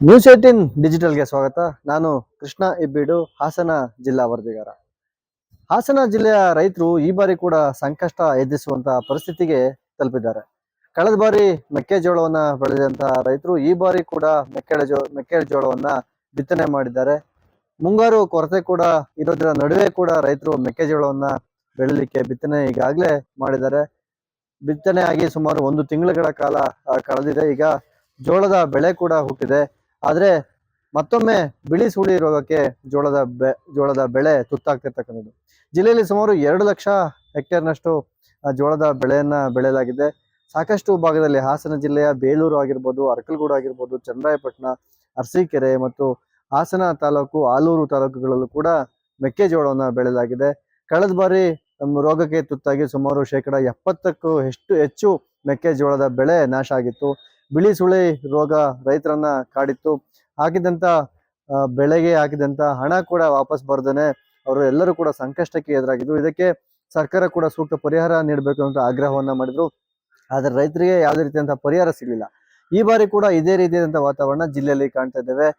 News 18 ಡಿಜಿಟಲ್ಗೆ ಸ್ವಾಗತ. ನಾನು ಕೃಷ್ಣ ಇಬ್ಬೀಡು, ಹಾಸನ ಜಿಲ್ಲಾ ವರದಿಗಾರ. ಹಾಸನ ಜಿಲ್ಲೆಯ ರೈತರು ಈ ಬಾರಿ ಕೂಡ ಸಂಕಷ್ಟ ಎದುರಿಸುವಂತಹ ಪರಿಸ್ಥಿತಿಗೆ ತಲುಪಿದ್ದಾರೆ. ಕಳೆದ ಬಾರಿ ಮೆಕ್ಕೆಜೋಳವನ್ನ ಬೆಳೆದಂತಹ ರೈತರು ಈ ಬಾರಿ ಕೂಡ ಮೆಕ್ಕೆಜೋಳವನ್ನ ಬಿತ್ತನೆ ಮಾಡಿದ್ದಾರೆ. ಮುಂಗಾರು ಕೊರತೆ ಕೂಡ ಇರೋದ್ರ ನಡುವೆ ಕೂಡ ರೈತರು ಮೆಕ್ಕೆಜೋಳವನ್ನ ಬೆಳಿಲಿಕ್ಕೆ ಬಿತ್ತನೆ ಈಗಾಗಲೇ ಮಾಡಿದ್ದಾರೆ. ಬಿತ್ತನೆ ಆಗಿ ಸುಮಾರು 1 ತಿಂಗಳ ಕಾಲ ಕಳೆದಿದೆ. ಈಗ ಜೋಳದ ಬೆಳೆ ಕೂಡ ಹುಟ್ಟಿದೆ. ಆದ್ರೆ ಮತ್ತೊಮ್ಮೆ ಬಿಳಿ ಸುಳಿ ರೋಗಕ್ಕೆ ಜೋಳದ ಬೆಳೆ ತುತ್ತಾಗ್ತಿರ್ತಕ್ಕಂಥದ್ದು. ಜಿಲ್ಲೆಯಲ್ಲಿ ಸುಮಾರು 2 ಲಕ್ಷ ಹೆಕ್ಟೇರ್ನಷ್ಟು ಜೋಳದ ಬೆಳೆಯನ್ನ ಬೆಳೆಯಲಾಗಿದೆ. ಸಾಕಷ್ಟು ಭಾಗದಲ್ಲಿ ಹಾಸನ ಜಿಲ್ಲೆಯ ಬೇಲೂರು ಆಗಿರ್ಬೋದು, ಅರಕಲಗೂಡು ಆಗಿರ್ಬೋದು, ಚನ್ನರಾಯಪಟ್ಟಣ, ಅರಸೀಕೆರೆ ಮತ್ತು ಹಾಸನ ತಾಲೂಕು, ಆಲೂರು ತಾಲೂಕುಗಳಲ್ಲೂ ಕೂಡ ಮೆಕ್ಕೆಜೋಳವನ್ನು ಬೆಳೆಯಲಾಗಿದೆ. ಕಳೆದ ಬಾರಿ ರೋಗಕ್ಕೆ ತುತ್ತಾಗಿ ಸುಮಾರು 70%ಕ್ಕೂ ಹೆಚ್ಚು ಮೆಕ್ಕೆಜೋಳದ ಬೆಳೆ ನಾಶ ಆಗಿತ್ತು. ಬಿಳಿ ಸುಳಿ ರೋಗ ರೈತರನ್ನ ಕಾಡಿತ್ತು. ಬೆಳೆಗೆ ಹಾಕಿದಂತ ಹಣ ಕೂಡ ವಾಪಸ್ ಬರ್ದೇನೆ ಅವರು ಎಲ್ಲರೂ ಕೂಡ ಸಂಕಷ್ಟಕ್ಕೆ ಎದುರಾಗಿದ್ರು. ಇದಕ್ಕೆ ಸರ್ಕಾರ ಕೂಡ ಸೂಕ್ತ ಪರಿಹಾರ ನೀಡಬೇಕು ಅಂತ ಆಗ್ರಹವನ್ನ ಮಾಡಿದ್ರು. ಆದ್ರೆ ರೈತರಿಗೆ ಯಾವುದೇ ರೀತಿಯಂತಹ ಪರಿಹಾರ ಸಿಗಲಿಲ್ಲ. ಈ ಬಾರಿ ಕೂಡ ಇದೇ ರೀತಿಯಾದಂತಹ ವಾತಾವರಣ ಜಿಲ್ಲೆಯಲ್ಲಿ ಕಾಣ್ತಾ ಇದ್ದೇವೆ.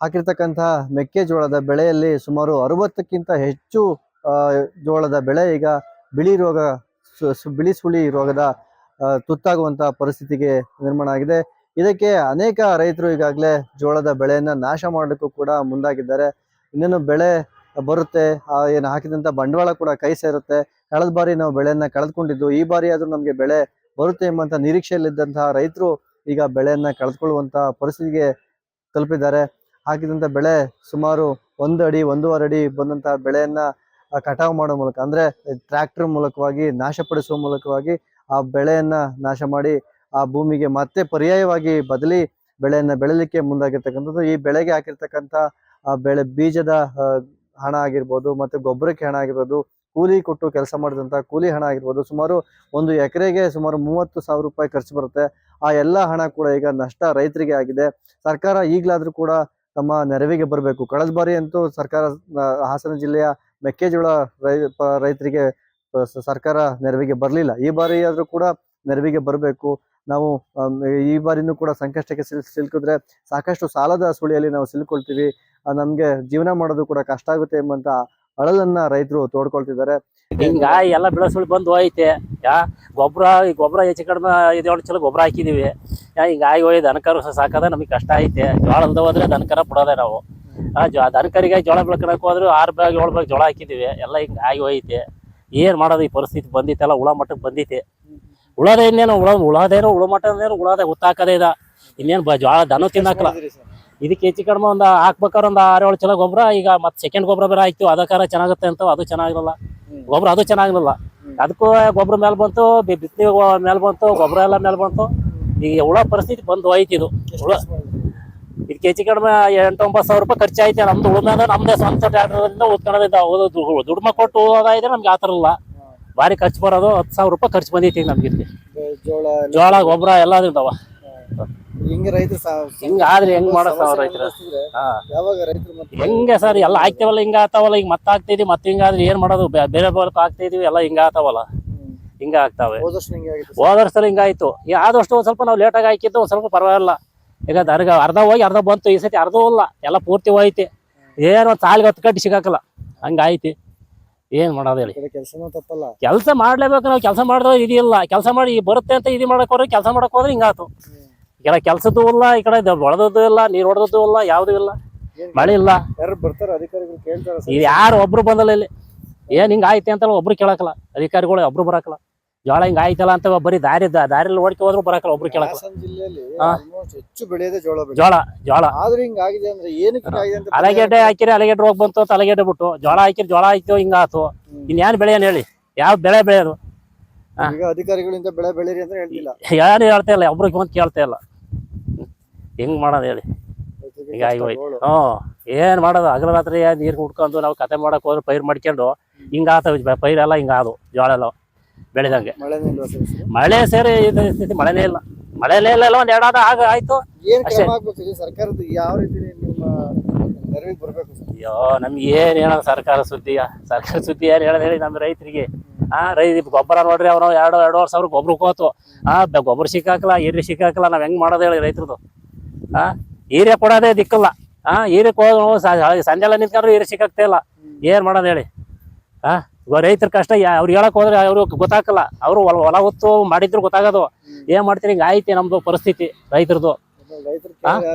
ಹಾಕಿರ್ತಕ್ಕಂತಹ ಮೆಕ್ಕೆಜೋಳದ ಬೆಳೆಯಲ್ಲಿ ಸುಮಾರು 60ಕ್ಕಿಂತ ಹೆಚ್ಚು ಜೋಳದ ಬೆಳೆ ಈಗ ಬಿಳಿ ಸುಳಿ ರೋಗದ ತುತ್ತಾಗುವಂತಹ ಪರಿಸ್ಥಿತಿಗೆ ನಿರ್ಮಾಣ ಆಗಿದೆ. ಇದಕ್ಕೆ ಅನೇಕ ರೈತರು ಈಗಾಗಲೇ ಜೋಳದ ಬೆಳೆಯನ್ನ ನಾಶ ಮಾಡಲಿಕ್ಕೂ ಕೂಡ ಮುಂದಾಗಿದ್ದಾರೆ. ಇನ್ನೇನು ಬೆಳೆ ಬರುತ್ತೆ, ಏನು ಹಾಕಿದಂತ ಬಂಡವಾಳ ಕೂಡ ಕೈ ಸೇರುತ್ತೆ. ಕಳೆದ ಬಾರಿ ನಾವು ಬೆಳೆಯನ್ನ ಕಳೆದುಕೊಂಡಿದ್ದು, ಈ ಬಾರಿ ಆದ್ರೂ ನಮ್ಗೆ ಬೆಳೆ ಬರುತ್ತೆ ಎಂಬಂತ ನಿರೀಕ್ಷೆಯಲ್ಲಿದ್ದಂತಹ ರೈತರು ಈಗ ಬೆಳೆಯನ್ನ ಕಳೆದುಕೊಳ್ಳುವಂತಹ ಪರಿಸ್ಥಿತಿಗೆ ತಲುಪಿದ್ದಾರೆ. ಹಾಕಿದಂತ ಬೆಳೆ ಸುಮಾರು 1 ಅಡಿ 1.5 ಅಡಿ ಬಂದಂತಹ ಬೆಳೆಯನ್ನ ಕಟಾವು ಮಾಡೋ ಮೂಲಕ, ಅಂದ್ರೆ ಟ್ರ್ಯಾಕ್ಟರ್ ಮೂಲಕವಾಗಿ ನಾಶಪಡಿಸುವ ಮೂಲಕವಾಗಿ ಆ ಬೆಳೆಯನ್ನ ನಾಶ ಮಾಡಿ ಆ ಭೂಮಿಗೆ ಮತ್ತೆ ಪರ್ಯಾಯವಾಗಿ ಬದಲಿ ಬೆಳೆಯನ್ನ ಬೆಳಿಲಿಕ್ಕೆ ಮುಂದಾಗಿರ್ತಕ್ಕಂಥದ್ದು. ಈ ಬೆಳೆಗೆ ಹಾಕಿರ್ತಕ್ಕಂಥ ಬೀಜದ ಹಣ ಆಗಿರ್ಬೋದು, ಮತ್ತೆ ಗೊಬ್ಬರಕ್ಕೆ ಹಣ ಆಗಿರ್ಬೋದು, ಕೂಲಿ ಕೊಟ್ಟು ಕೆಲಸ ಮಾಡಿದಂತ ಕೂಲಿ ಹಣ ಆಗಿರ್ಬೋದು, ಸುಮಾರು 1 ಎಕರೆಗೆ ಸುಮಾರು 30,000 ರೂಪಾಯಿ ಖರ್ಚು ಬರುತ್ತೆ. ಆ ಎಲ್ಲ ಹಣ ಕೂಡ ಈಗ ನಷ್ಟ ರೈತರಿಗೆ ಆಗಿದೆ. ಸರ್ಕಾರ ಈಗಲಾದ್ರೂ ಕೂಡ ತಮ್ಮ ನೆರವಿಗೆ ಬರಬೇಕು. ಕಳೆದ ಬಾರಿ ಅಂತೂ ಸರ್ಕಾರ ಹಾಸನ ಜಿಲ್ಲೆಯ ಮೆಕ್ಕೆಜೋಳ ರೈತರಿಗೆ ಸರ್ಕಾರ ನೆರವಿಗೆ ಬರಲಿಲ್ಲ. ಈ ಬಾರಿ ಆದ್ರೂ ಕೂಡ ನೆರವಿಗೆ ಬರಬೇಕು. ನಾವು ಈ ಬಾರಿನೂ ಕೂಡ ಸಂಕಷ್ಟಕ್ಕೆ ಸಿಲುಕಿದ್ರೆ ಸಾಕಷ್ಟು ಸಾಲದ ಸುಳಿಯಲ್ಲಿ ನಾವು ಸಿಲುಕೊಳ್ತೀವಿ, ನಮ್ಗೆ ಜೀವನ ಮಾಡೋದು ಕೂಡ ಕಷ್ಟ ಆಗುತ್ತೆ ಎಂಬಂತ ಅಳಲನ್ನ ರೈತರು ತೋಡ್ಕೊಳ್ತಿದ್ದಾರೆ. ಹಿಂಗ ಎಲ್ಲ ಬೆಳೆಸುಳಿ ಬಂದು ಹೋಯ್ತೆ. ಗೊಬ್ಬರ ಹೆಚ್ಚು ಕಡಿಮೆ 5 ಚಲ ಗೊಬ್ಬರ ಹಾಕಿದೀವಿ. ಹಿಂಗಾಗಿ ಹೋಯ್ತು, ದನಕರು ಸಾಕದ ನಮಗೆ ಕಷ್ಟ ಐತೆ. ಜೋಳದ ಹೋದ್ರೆ ದನಕರ ಬಿಡೋದೆ ನಾವು. ದನಕರಿಗೆ ಜೋಳ ಬೆಳ್ಕೊಳಕ್ ಹೋದ್ರು 6 ಬ್ಯಾಗ್ 7 ಬ್ಯಾಗ್ ಜೋಳ ಹಾಕಿದೀವಿ. ಎಲ್ಲ ಹಿಂಗಾಗಿ ಹೋಯ್ತೆ. ಏನ್ ಮಾಡೋದು, ಈ ಪರಿಸ್ಥಿತಿ ಬಂದಿತ್ತೆಲ್ಲ ಉಳ ಮಟ್ಟಕ್ಕೆ ಬಂದಿತ್ತೆ. ಉಳದ ಇನ್ನೇನು ಉಳದೇನೋ ಉಳ ಮಟ್ಟದೇನು ಉಳದ ಗೊತ್ತಾಕದೇ ಇದ. ಇನ್ನೇನು ಜೋಳ ದನ ತಿನ್ನಾಕಲ್ಲ. ಇದಕ್ಕೆ ಹೆಚ್ಚು ಕಡಿಮೆ ಒಂದು ಹಾಕ್ಬೇಕಾದ್ರೆ ಒಂದು 6-7 ಚಲ ಗೊಬ್ಬರ. ಈಗ ಮತ್ತೆ ಸೆಕೆಂಡ್ ಗೊಬ್ಬರ ಬೇರೆ ಆಯ್ತು, ಅದಕ್ಕಾರ ಚೆನ್ನಾಗುತ್ತೆ ಅಂತ ಅದು ಚೆನ್ನಾಗಿರಲ್ಲ. ಗೊಬ್ಬರ ಅದು ಚೆನ್ನಾಗಿರಲ್ಲ. ಅದಕ್ಕೂ ಗೊಬ್ಬರ ಮೇಲೆ ಬಂತು, ಬಿತ್ತನೆ ಮೇಲೆ ಬಂತು, ಗೊಬ್ಬರ ಎಲ್ಲ ಮೇಲೆ ಬಂತು. ಈಗ ಉಳ ಪರಿಸ್ಥಿತಿ ಬಂದು ಹೋಯ್ತು. ಇದು ಉಳ ಇದಕ್ಕೆ ಹೆಚ್ಚು ಕಡಿಮೆ 8-9 ಸಾವಿರ ರೂಪಾಯಿ ಖರ್ಚಾಯ್ತು. ನಮ್ದು ಉಳ್ಮೇಲೆ ನಮ್ದೇ ಸ್ವಂತ ಟ್ರ್ಯಾಕ್ಟರ್ದಿಂದ ಉತ್ಕೊಳ್ಳೋದಿದ್ದ ದುಡ್ಮ ಕೊಟ್ಟು ಉಳೋದಾಯ್ತು. ನಮ್ಗೆ ಆ ಥರ ಇಲ್ಲ, ಭಾರಿ ಖರ್ಚು ಬರೋದು. 10,000 ರೂಪಾಯಿ ಖರ್ಚು ಬಂದೈತಿ ನಮ್ಗೆ. ಇಲ್ಲಿ ಜೋಳ ಗೊಬ್ಬರ ಎಲ್ಲ ಇದಾವ. ಹಿಂಗಾದ್ರೆ ಹೆಂಗ್ ಮಾಡೋ ರೈತರು? ಹೆಂಗೆ ಸರ್ ಎಲ್ಲ ಆಗ್ತೇವಲ್ಲ, ಹಿಂಗ ಆಗ್ತಾವಲ್ಲ. ಈಗ ಮತ್ತೆ ಆಗ್ತಿದೀವಿ, ಮತ್ತೆ ಹಿಂಗಾದ್ರೆ ಏನ್ ಮಾಡೋದು? ಬೇರೆ ಬರ್ತಾ ಆಗ್ತಿದೀವಿ, ಎಲ್ಲ ಹಿಂಗ ಆಗ್ತಾವಲ್ಲ, ಹಿಂಗ ಆಗ್ತಾವೆ. ಹೋದ ವರ್ಷದಲ್ಲಿ ಹಿಂಗಾಯ್ತು. ಆದಷ್ಟು ಒಂದ್ ಸ್ವಲ್ಪ ನಾವು ಲೇಟಾಗಿ ಹಾಕಿದ್ದು ಒಂದ್ ಸ್ವಲ್ಪ ಪರವಾಗಿಲ್ಲ. ಈಗ ಅರ್ಧ ಹೋಗಿ ಅರ್ಧ ಬಂತು. ಈ ಸತಿ ಅರ್ಧ ಇಲ್ಲ, ಎಲ್ಲ ಪೂರ್ತಿ ಹೋಯ್ತಿ. ಏನೋ ಸಾಲಿಗೆ 10 ಕಟ್ಟಿ ಸಿಗಾಕಲ್ಲ, ಹಂಗಾಯ್ತಿ. ಏನ್ ಮಾಡೋದು ಹೇಳಿ? ಕೆಲಸ ಮಾಡ್ಲೇಬೇಕು. ನಾವು ಕೆಲಸ ಮಾಡಿದ್ರೆ ಇದಿಲ್ಲ, ಕೆಲಸ ಮಾಡಿ ಬರುತ್ತೆ ಅಂತ ಇದು ಮಾಡಕ್ ಹೋದ್ರೆ, ಕೆಲಸ ಮಾಡಕ್ ಹೋದ್ರೆ ಹಿಂಗಾತು. ಎಲ್ಲ ಕೆಲ್ಸದ್ದು ಇಲ್ಲ, ಈ ಕಡೆ ಹೊಡೆದದ್ದು ಇಲ್ಲ, ನೀರ್ ಹೊಡೆದದ್ದು ಇಲ್ಲ, ಯಾವ್ದು ಇಲ್ಲ, ಮಳೆ ಇಲ್ಲ. ಇದು ಯಾರು ಒಬ್ರು ಬಂದಲ್ಲ ಇಲ್ಲಿ. ಏನ್ ಹಿಂಗ ಆಯ್ತೆ ಅಂತ ಒಬ್ರು ಕೇಳಕಲ್ಲ, ಅಧಿಕಾರಿಗಳು ಒಬ್ರು ಬರಕಲ್ಲ. ಜೋಳ ಹಿಂಗ ಆಯ್ತಲ್ಲ ಅಂತ ಬರೀ ದಾರಿಯಲ್ಲಿ ಓಡ್ಕೆ ಹೋದ್ರು ಬರಕಲ್ಲ, ಒಬ್ರು ಕೇಳಕಲ್ಲ. ಜೋಳ ಅಲಗೆಡ್ಡೆ ಹಾಕಿರಿ, ಅಲಗೆಡ್ಡೆ ರೋಗ ಬಂತು ಅಂತ ಅಲಗೆಡ್ಡೆ ಬಿಟ್ಟು ಜೋಳ ಹಾಕಿರಿ, ಜೋಳ ಆಯ್ತು, ಹಿಂಗ ಆತು. ಇನ್ಯಾನ್ ಬೆಳೆ ಏನ್ ಹೇಳಿ? ಯಾವ ಬೆಳೆ ಬೆಳೆಯೋದು? ಅಧಿಕಾರಿಗಳಿಂದ ಬೆಳೆ ಬೆಳೀರಿ ಅಂತ ಹೇಳ್ತಿಲ್ಲ, ಯಾರು ಹೇಳ್ತಾ ಇಲ್ಲ, ಒಬ್ರಿಗೆ ಬಂದು ಕೇಳ್ತಾ ಇಲ್ಲ. ಹೆಂಗ್ ಮಾಡೋದು ಹೇಳಿ? ಹೀಗಾಗಿ ಏನ್ ಮಾಡೋದು? ಹಗಲ ರಾತ್ರಿ ನೀರ್ ಹುಡ್ಕೊಂಡು ನಾವು ಕತೆ ಮಾಡಕ್ ಹೋದ್ರೆ ಪೈರ್ ಮಾಡ್ಕೊಂಡು ಹಿಂಗ ಆತವ. ಪೈರೆಲ್ಲ ಹಿಂಗ ಆದವು, ಜೋಳ ಎಲ್ಲ ಬೆಳೆದಂಗೆ. ಮಳೆ ಸೇರಿ ಸ್ಥಿತಿ ಮಳೆನೇ ಇಲ್ಲ, ಮಳೆನೇ ಇಲ್ಲ. ಒಂದ್ 2 ಆಗ ಆಯ್ತು. ಸರ್ಕಾರದ ಯಾವ ರೀತಿ ಅಯ್ಯೋ, ನಮ್ಗೆ ಏನ್ ಹೇಳ ಸರ್ಕಾರ ಸುದ್ದಿ ಏನ್ ಹೇಳೋದ್ ಹೇಳಿ ನಮ್ ರೈತರಿಗೆ? ಗೊಬ್ಬರ ನೋಡ್ರಿ, ಅವ್ರು 2-2.5 ಸಾವಿರ ಗೊಬ್ಬರ ಹೋತು. ಗೊಬ್ಬರ ಸಿಕ್ಕಾಕಲ್ಲ, ಎಣ್ಣೆ ಸಿಕ್ಕಾಕಲ್ಲ. ನಾವ್ ಹೆಂಗ್ ಮಾಡೋದು ಹೇಳಿ ರೈತರದು? ಹೀರೆ ಕೊಡೋದೇ ದಿಕ್ಕಲ್ಲ. ಹೀರೆಕ್ ಸಂಜೆಲ್ಲ ನಿಂತ್ಕೊಂಡ್ರೆ ಹೀರೆ ಸಿಕ್ಕಾಗ್ತಾ ಇಲ್ಲ. ಏನ್ ಮಾಡೋದು ಹೇಳಿ? ರೈತರ ಕಷ್ಟ ಅವ್ರಿಗೆ ಹೇಳಕ್ ಹೋದ್ರೆ ಅವ್ರು ಗೊತ್ತಾಗಲ್ಲ. ಅವ್ರು ಹೊಲ ಹೊತ್ತು ಮಾಡಿದ್ರು ಗೊತ್ತಾಗೋದು. ಏನ್ ಮಾಡ್ತೀರಿ, ಹಿಂಗ ಐತಿ ನಮ್ದು ಪರಿಸ್ಥಿತಿ ರೈತರದು.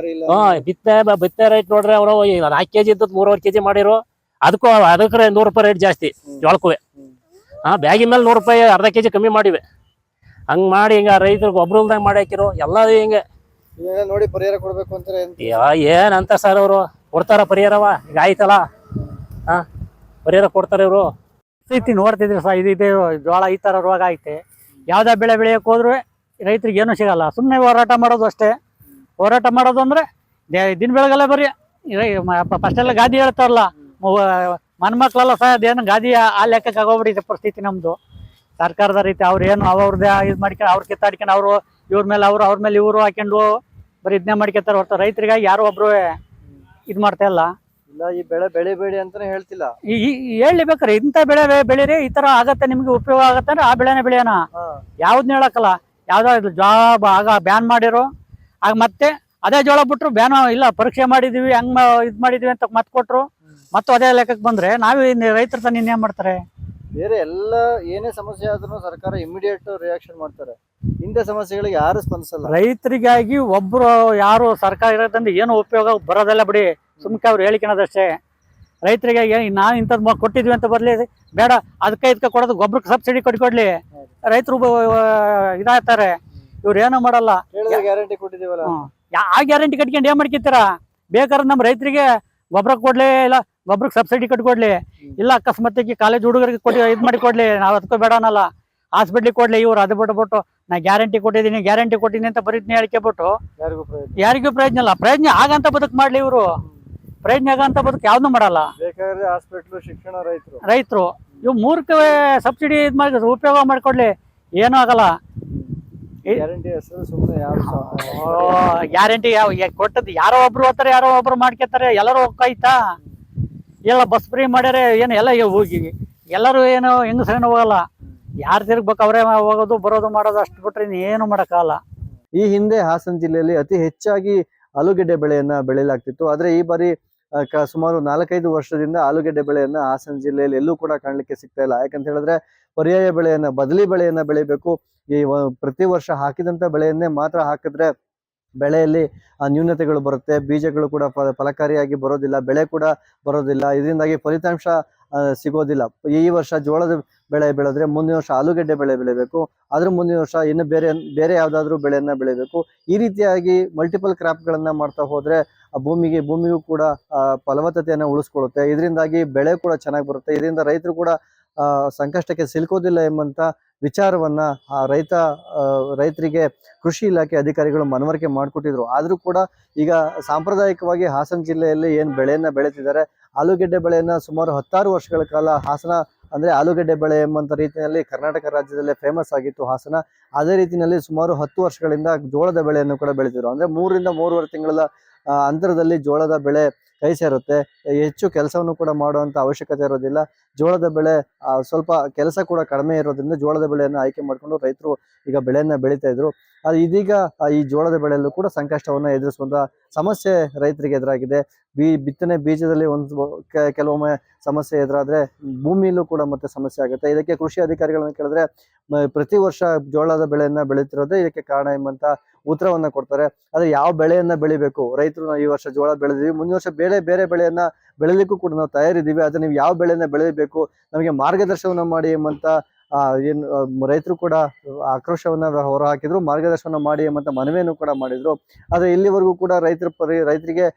ಬಿತ್ತೆ ರೈಟ್ ನೋಡ್ರಿ, ಅವರು 4 kg ಇದ್ದದ್ 3.5 kg ಮಾಡಿರು. ಅದಕ್ಕೆ ₹100 ರೇಟ್ ಜಾಸ್ತಿ ಜೋಳಕ್ಕೂ. ಬ್ಯಾಗಿ ಮೇಲೆ ₹100 ಅರ್ಧ kg ಕಮ್ಮಿ ಮಾಡಿವೆ. ಹಂಗ್ ಮಾಡಿ ಹಿಂಗ ರೈತರಿಗೆ ಒಬ್ರಲ್ದಂಗ್ ಮಾಡಿ ಹಾಕಿರು ಎಲ್ಲ ಹಿಂಗೆ ನೋಡಿ. ಪರಿಹಾರ ಕೊಡ್ಬೇಕು ಅಂತಾರೆ ಏನಂತ ಸರ್ ಅವರು ಕೊಡ್ತಾರ ಪರಿಹಾರವ? ಈಗ ಆಯ್ತಲ್ಲ, ಪರಿಹಾರ ಕೊಡ್ತಾರೆ ಇವರು. ಸ್ಥಿತಿ ನೋಡ್ತಿದ್ರಿ ಸರ್, ಇದು ಜೋಳ ಈ ತರ ರೋಗ ಐತೆ. ಯಾವ್ದಾ ಬೆಳೆ ಬೆಳೆಯಕ್ ಹೋದ್ರು ರೈತರಿಗೆ ಏನು ಸಿಗಲ್ಲ. ಸುಮ್ಮನೆ ಹೋರಾಟ ಮಾಡೋದು ಅಷ್ಟೇ. ಹೋರಾಟ ಮಾಡೋದು ಅಂದ್ರೆ ದಿನ ಬೆಳಗಲ್ಲ ಬರೀ ಫಸ್ಟೆಲ್ಲ ಗಾದಿ ಹೇಳ್ತಾರಲ್ಲ, ಮನ್ಮಕ್ಳೆಲ್ಲ ಸಹ ಅದೇನು ಗಾದಿ ಆ ಲೆಕ್ಕಕ್ಕೆ ಆಗೋಗ್ಬಿಟ್ಟಿದೆ ಪರಿಸ್ಥಿತಿ ನಮ್ದು. ಸರ್ಕಾರದ ರೀತಿ ಅವ್ರು ಏನು ಅವ್ರದ್ದೇ ಇದು ಮಾಡ್ಕೊಂಡು ಅವ್ರು ಕಿತ್ತಾಡ್ಕೊಂಡು ಅವ್ರು ಇವ್ರ ಮೇಲೆ ಅವ್ರ ಮೇಲೆ ಇವರು ಹಾಕೊಂಡು ಬರೀ ಇದನ್ನೇ ಮಾಡ್ಕೊತಾರೆ ಹೊರತು ರೈತರಿಗಾಗಿ ಯಾರು ಒಬ್ರು ಇದು ಮಾಡ್ತಾ ಇಲ್ಲ. ಈ ಬೆಳೆ ಬೆಳಿಬೇಡಿ ಅಂತಾನೆ ಹೇಳ್ತಿಲ್ಲ. ಹೇಳ್ಬೇಕ್ರಿ, ಇಂಥ ಬೆಳೆ ಬೆಳೀರಿ, ಈ ತರ ಆಗತ್ತೆ, ನಿಮ್ಗೆ ಉಪಯೋಗ ಆಗತ್ತೆ ಅಂದ್ರೆ ಆ ಬೆಳೆನೇ ಬೆಳೆಯೋಣ. ಯಾವ್ದನ್ನ ಹೇಳಕ್ಕಲ್ಲ. ಯಾವ್ದೋ ಜಾಬ್ ಆಗ ಬ್ಯಾನ್ ಮಾಡಿರೋ ಆಗ ಮತ್ತೆ ಅದೇ ಜೋಳ ಬಿಟ್ರು ಬ್ಯಾನ್ ಇಲ್ಲ, ಪರೀಕ್ಷೆ ಮಾಡಿದೀವಿ ಹಂಗ್ ಇದ್ ಮಾಡಿದೀವಿ ಅಂತ ಮತ್ ಕೊಟ್ರು. ಮತ್ತು ಅದೇ ಲೆಕ್ಕಕ್ಕೆ ಬಂದ್ರೆ ನಾವೇ ರೈತರ ತಾನು ಇನ್ನೇನ್ ಮಾಡ್ತಾರೆ? ಬೇರೆ ಎಲ್ಲ ಏನೇ ಸಮಸ್ಯೆ ಆದ್ರೂ ಸರ್ಕಾರ ಇಮಿಡಿಯೇಟ್ ರಿಯಾಕ್ಷನ್ ಮಾಡ್ತಾರೆ. ಇಂಥ ಸಮಸ್ಯೆಗಳಿಗೆ ಯಾರು ಸ್ಪಂದಿಸಲ್ಲ. ರೈತರಿಗಾಗಿ ಒಬ್ರು ಯಾರು ಸರ್ಕಾರ ಇರೋದ್ರಿಂದ ಏನು ಉಪಯೋಗ ಬರೋದಲ್ಲ ಬಿಡಿ, ಸುಮ್ಕೆ ಅವ್ರು ಹೇಳಿಕೊಳ್ಳೋದಷ್ಟೇ. ರೈತರಿಗಾಗಿ ನಾವು ಇಂಥದ್ದು ಕೊಟ್ಟಿದ್ವಿ ಅಂತ ಬರ್ಲಿ, ಬೇಡ ಅದಕ್ಕೆ ಇದಕ್ಕೆ ಕೊಡೋದು, ಗೊಬ್ಬರಕ್ಕೆ ಸಬ್ಸಿಡಿ ಕೊಡ್ಲಿ, ರೈತರು ಇದಾಗ್ತಾರೆ. ಇವ್ರು ಏನೋ ಮಾಡಲ್ಲ. ಗ್ಯಾರಂಟಿ ಕೊಟ್ಟಿದೀವಲ್ಲ, ಆ ಗ್ಯಾರಂಟಿ ಕಟ್ಕೊಂಡು ಏನ್ ಮಾಡ್ಕೊತೀರ? ಬೇಕಾದ್ರೆ ನಮ್ಮ ರೈತರಿಗೆ ಗೊಬ್ಬರ ಕೊಡ್ಲಿ, ಇಲ್ಲ ಗೊಬ್ಬರಕ್ಕೆ ಸಬ್ಸಿಡಿ ಕಟ್ಕೊಡ್ಲಿ, ಇಲ್ಲ ಅಕಸ್ಮಾತ್ಗೆ ಕಾಲೇಜ್ ಹುಡುಗರಿಗೆ ಕೊಟ್ಟು ಇದು ಮಾಡಿ ಕೊಡ್ಲಿ, ನಾವು ಅದಕ್ಕೂ ಬೇಡ ಅನ್ನಲ್ಲ. ಹಾಸ್ಪಿಟ್ಲಿಗೆ ಕೊಡ್ಲಿ. ಇವ್ರು ಅದು ಬಿಟ್ಬಿಟ್ಟು ನಾ ಗ್ಯಾರಂಟಿ ಕೊಟ್ಟಿದ್ದೀನಿ ಅಂತ ಬರೀದ್ನಿ ಹೇಳಿಕೆಬಿಟ್ಟು ಯಾರಿಗೂ ಪ್ರಯೋಜನ ಇಲ್ಲ. ಪ್ರಯೋಜನ ಆಗಂತ ಬದುಕು ಮಾಡ್ಲಿ ಇವರು. ಪ್ರಯೋಜನ ಆಗಂತ ಬದುಕು ಯಾವ್ದು ಮಾಡಲ್ಲ. ಬೇಕಾದ್ರೆ ಹಾಸ್ಪಿಟ್ಲು, ಶಿಕ್ಷಣ, ರೈತರು ಇವ್ ಮೂರ್ಖ ಸಬ್ಸಿಡಿ ಇದ್ ಮಾಡಿ ಉಪಯೋಗ ಮಾಡ್ಕೊಡ್ಲಿ, ಏನೂ ಆಗಲ್ಲ. ಗ್ಯಾರಂಟಿ ಕೊಟ್ಟದ್ದು ಯಾರೋ ಒಬ್ರು ಹೋಗ್ತಾರೆ, ಯಾರೋ ಒಬ್ರು ಮಾಡ್ಕೊತಾರೆ, ಎಲ್ಲರೂ ಹೋಗ್ತಾಯ್ತಾ? ಎಲ್ಲ ಬಸ್ ಫ್ರೀ ಮಾಡ್ಯಾರ, ಏನು ಎಲ್ಲ ಹೋಗಿ ಎಲ್ಲರೂ ಏನು ಹೆಂಗಸರೇನು ಹೋಗಲ್ಲ. ಯಾರು ತಿರ್ಗ್ಬೇಕು ಅವರೇ ಹೋಗೋದು ಬರೋದು ಮಾಡೋದು, ಅಷ್ಟು ಬಿಟ್ರೆ ಏನು ಮಾಡೋಕ್ಕಾಗಲ್ಲ. ಈ ಹಿಂದೆ ಹಾಸನ ಜಿಲ್ಲೆಯಲ್ಲಿ ಅತಿ ಹೆಚ್ಚಾಗಿ ಆಲೂಗೆಡ್ಡೆ ಬೆಳೆಯನ್ನ ಬೆಳೆಯಲಾಗ್ತಿತ್ತು. ಆದ್ರೆ ಈ ಬಾರಿ ಸುಮಾರು 4-5 ವರ್ಷದಿಂದ ಆಲೂಗೆಡ್ಡೆ ಬೆಳೆಯನ್ನ ಹಾಸನ ಜಿಲ್ಲೆಯಲ್ಲಿ ಎಲ್ಲೂ ಕೂಡ ಕಾಣ್ಲಿಕ್ಕೆ ಸಿಗ್ತಾ ಇಲ್ಲ. ಯಾಕಂತ ಹೇಳಿದ್ರೆ ಪರ್ಯಾಯ ಬೆಳೆಯನ್ನ, ಬದಲಿ ಬೆಳೆಯನ್ನ ಬೆಳಿಬೇಕು. ಈ ಪ್ರತಿ ವರ್ಷ ಹಾಕಿದಂತ ಬೆಳೆಯನ್ನೇ ಮಾತ್ರ ಹಾಕಿದ್ರೆ ಬೆಳೆಯಲ್ಲಿ ನ್ಯೂನತೆಗಳು ಬರುತ್ತೆ, ಬೀಜಗಳು ಕೂಡ ಫಲಕಾರಿಯಾಗಿ ಬರೋದಿಲ್ಲ, ಬೆಳೆ ಕೂಡ ಬರೋದಿಲ್ಲ. ಇದರಿಂದಾಗಿ ಫಲಿತಾಂಶ ಸಿಗೋದಿಲ್ಲ. ಈ ವರ್ಷ ಜೋಳದ ಬೆಳೆ ಬೆಳೆದ್ರೆ ಮುಂದಿನ ವರ್ಷ ಆಲೂಗೆಡ್ಡೆ ಬೆಳೆ ಬೆಳಿಬೇಕು, ಅದ್ರ ಮುಂದಿನ ವರ್ಷ ಇನ್ನು ಬೇರೆ ಯಾವ್ದಾದ್ರು ಬೆಳೆಯನ್ನ ಬೆಳಿಬೇಕು. ಈ ರೀತಿಯಾಗಿ ಮಲ್ಟಿಪಲ್ ಕ್ರಾಪ್ ಗಳನ್ನ ಮಾಡ್ತಾ ಹೋದ್ರೆ ಭೂಮಿಗೂ ಕೂಡ ಫಲವತ್ತತೆಯನ್ನ ಉಳಿಸ್ಕೊಳ್ಳುತ್ತೆ. ಇದರಿಂದಾಗಿ ಬೆಳೆ ಕೂಡ ಚೆನ್ನಾಗಿ ಬರುತ್ತೆ. ಇದರಿಂದ ರೈತರು ಕೂಡ ಸಂಕಷ್ಟಕ್ಕೆ ಸಿಲುಕೋದಿಲ್ಲ ಎಂಬಂತ ವಿಚಾರವನ್ನ ರೈತರಿಗೆ ಕೃಷಿ ಇಲಾಖೆ ಅಧಿಕಾರಿಗಳು ಮನವರಿಕೆ ಮಾಡಿಕೊಟ್ಟಿದ್ರು. ಆದ್ರೂ ಕೂಡ ಈಗ ಸಾಂಪ್ರದಾಯಿಕವಾಗಿ ಹಾಸನ ಜಿಲ್ಲೆಯಲ್ಲಿ ಏನ್ ಬೆಳೆಯನ್ನ ಬೆಳೀತಿದ್ದಾರೆ, ಆಲೂಗೆಡ್ಡೆ ಬೆಳೆಯನ್ನ ಸುಮಾರು 16 ವರ್ಷಗಳ ಕಾಲ ಹಾಸನ ಅಂದ್ರೆ ಆಲೂಗೆಡ್ಡೆ ಬೆಳೆ ಎಂಬಂತ ರೀತಿಯಲ್ಲಿ ಕರ್ನಾಟಕ ರಾಜ್ಯದಲ್ಲೇ ಫೇಮಸ್ ಆಗಿತ್ತು ಹಾಸನ. ಅದೇ ರೀತಿಯಲ್ಲಿ ಸುಮಾರು 10 ವರ್ಷಗಳಿಂದ ಜೋಳದ ಬೆಳೆಯನ್ನು ಕೂಡ ಬೆಳೀತಿದ್ರು. ಅಂದ್ರೆ 3 ರಿಂದ 3.5 ತಿಂಗಳ ಅಂತರದಲ್ಲಿ ಜೋಳದ ಬೆಳೆ ಕೈ ಸೇರುತ್ತೆ. ಹೆಚ್ಚು ಕೆಲಸವನ್ನು ಕೂಡ ಮಾಡುವಂತ ಅವಶ್ಯಕತೆ ಇರೋದಿಲ್ಲ. ಜೋಳದ ಬೆಳೆ ಸ್ವಲ್ಪ ಕೆಲಸ ಕೂಡ ಕಡಿಮೆ ಇರೋದ್ರಿಂದ ಜೋಳದ ಬೆಳೆಯನ್ನು ಆಯ್ಕೆ ಮಾಡಿಕೊಂಡು ರೈತರು ಈಗ ಬೆಳೆಯನ್ನ ಬೆಳೀತಾ ಇದ್ರು. ಇದೀಗ ಈ ಜೋಳದ ಬೆಳೆಯಲ್ಲೂ ಕೂಡ ಸಂಕಷ್ಟವನ್ನ ಎದುರಿಸುವಂತ ಸಮಸ್ಯೆ ರೈತರಿಗೆ ಎದುರಾಗಿದೆ. ಬಿತ್ತನೆ ಬೀಜದಲ್ಲಿ ಕೆಲವೊಮ್ಮೆ ಸಮಸ್ಯೆ ಎದುರಾದ್ರೆ ಭೂಮಿಯಲ್ಲೂ ಕೂಡ ಮತ್ತೆ ಸಮಸ್ಯೆ ಆಗುತ್ತೆ. ಇದಕ್ಕೆ ಕೃಷಿ ಅಧಿಕಾರಿಗಳನ್ನ ಕೇಳಿದ್ರೆ ಪ್ರತಿ ವರ್ಷ ಜೋಳದ ಬೆಳೆಯನ್ನ ಬೆಳೀತಿರೋದೇ ಇದಕ್ಕೆ ಕಾರಣ ಎಂಬಂತ ಉತ್ತರವನ್ನ ಕೊಡ್ತಾರೆ. ಆದ್ರೆ ಯಾವ ಬೆಳೆಯನ್ನ ಬೆಳಿಬೇಕು, ರೈತರು ಈ ವರ್ಷ ಜೋಳ ಬೆಳೆದಿವಿ, ಮುಂದಿನ ವರ್ಷ ಬೇರೆ ಬೆಳೆಯನ್ನ ಬೆಳಿಲಿಕ್ಕೂ ಕೂಡ ನಾವು ತಯಾರಿದ್ದೀವಿ, ಆದ್ರೆ ನೀವು ಯಾವ ಬೆಳೆಯನ್ನ ಬೆಳಿಬೇಕು ನಮಗೆ ಮಾರ್ಗದರ್ಶನ ಮಾಡಿ ಎಂಬಂತ ರೈತರು ಕೂಡ ಆಕ್ರೋಶವನ್ನ ಹೊರ ಹಾಕಿದ್ರು, ಮಾರ್ಗದರ್ಶನ ಮಾಡಿ ಎಂಬಂತ ಮನವಿಯನ್ನು ಕೂಡ ಮಾಡಿದ್ರು. ಆದ್ರೆ ಇಲ್ಲಿವರೆಗೂ ಕೂಡ ರೈತರಿಗೆ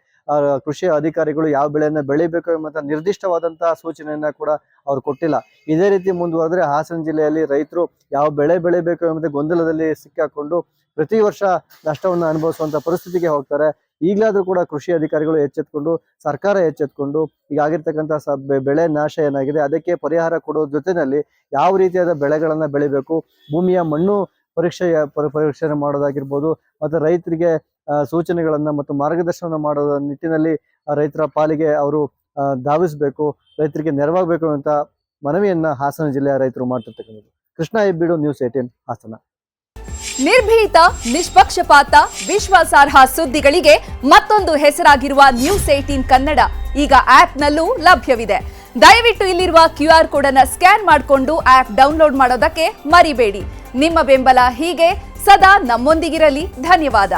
ಕೃಷಿ ಅಧಿಕಾರಿಗಳು ಯಾವ ಬೆಳೆಯನ್ನ ಬೆಳಿಬೇಕು ಎಂಬಂತ ನಿರ್ದಿಷ್ಟವಾದಂತಹ ಸೂಚನೆಯನ್ನ ಕೂಡ ಅವ್ರು ಕೊಟ್ಟಿಲ್ಲ. ಇದೇ ರೀತಿ ಮುಂದುವರೆದ್ರೆ ಹಾಸನ ಜಿಲ್ಲೆಯಲ್ಲಿ ರೈತರು ಯಾವ ಬೆಳೆ ಬೆಳಿಬೇಕು ಎಂಬ ಗೊಂದಲದಲ್ಲಿ ಸಿಕ್ಕಾಕೊಂಡು ಪ್ರತಿ ವರ್ಷ ನಷ್ಟವನ್ನು ಅನುಭವಿಸುವಂತ ಪರಿಸ್ಥಿತಿಗೆ ಹೋಗ್ತಾರೆ. ಈಗಲಾದ್ರೂ ಕೂಡ ಕೃಷಿ ಅಧಿಕಾರಿಗಳು ಎಚ್ಚೆತ್ಕೊಂಡು, ಸರ್ಕಾರ ಎಚ್ಚೆತ್ಕೊಂಡು ಈಗ ಆಗಿರ್ತಕ್ಕಂಥ ಬೆಳೆ ನಾಶ ಏನಾಗಿದೆ ಅದಕ್ಕೆ ಪರಿಹಾರ ಕೊಡೋ ಜೊತೆಯಲ್ಲಿ ಯಾವ ರೀತಿಯಾದ ಬೆಳೆಗಳನ್ನ ಬೆಳಿಬೇಕು, ಭೂಮಿಯ ಮಣ್ಣು ಪರೀಕ್ಷೆ ಮಾಡೋದಾಗಿರ್ಬೋದು, ಮತ್ತೆ ರೈತರಿಗೆ ಸೂಚನೆಗಳನ್ನ ಮತ್ತು ಮಾರ್ಗದರ್ಶನ ಮಾಡೋ ನಿಟ್ಟಿನಲ್ಲಿ ರೈತರ ಪಾಲಿಗೆ ಅವರು ಧಾವಿಸಬೇಕು, ರೈತರಿಗೆ ನೆರವಾಗಬೇಕು ಅಂತ ಮನವಿಯನ್ನ ಹಾಸನ ಜಿಲ್ಲೆಯ ರೈತರು ಮಾಡ್ತಿರ್ತಕ್ಕಂಥದ್ದು. ಕೃಷ್ಣ ಹೆಬ್ಬಿಡು, ನ್ಯೂಸ್ 18 ಹಾಸನ. ನಿರ್ಭೀತ, ನಿಷ್ಪಕ್ಷಪಾತ, ವಿಶ್ವಾಸಾರ್ಹ ಸುದ್ದಿಗಳಿಗೆ ಮತ್ತೊಂದು ಹೆಸರಾಗಿರುವ News18 ಕನ್ನಡ ಈಗ ಆಪ್ನಲ್ಲೂ ಲಭ್ಯವಿದೆ. ದಯವಿಟ್ಟು ಇಲ್ಲಿರುವ QR ಕೋಡ್ ಅನ್ನು ಸ್ಕ್ಯಾನ್ ಮಾಡಿಕೊಂಡು ಆಪ್ ಡೌನ್ಲೋಡ್ ಮಾಡೋದಕ್ಕೆ ಮರಿಬೇಡಿ. ನಿಮ್ಮ ಬೆಂಬಲ ಹೀಗೆ ಸದಾ ನಮ್ಮೊಂದಿಗಿರಲಿ. ಧನ್ಯವಾದ.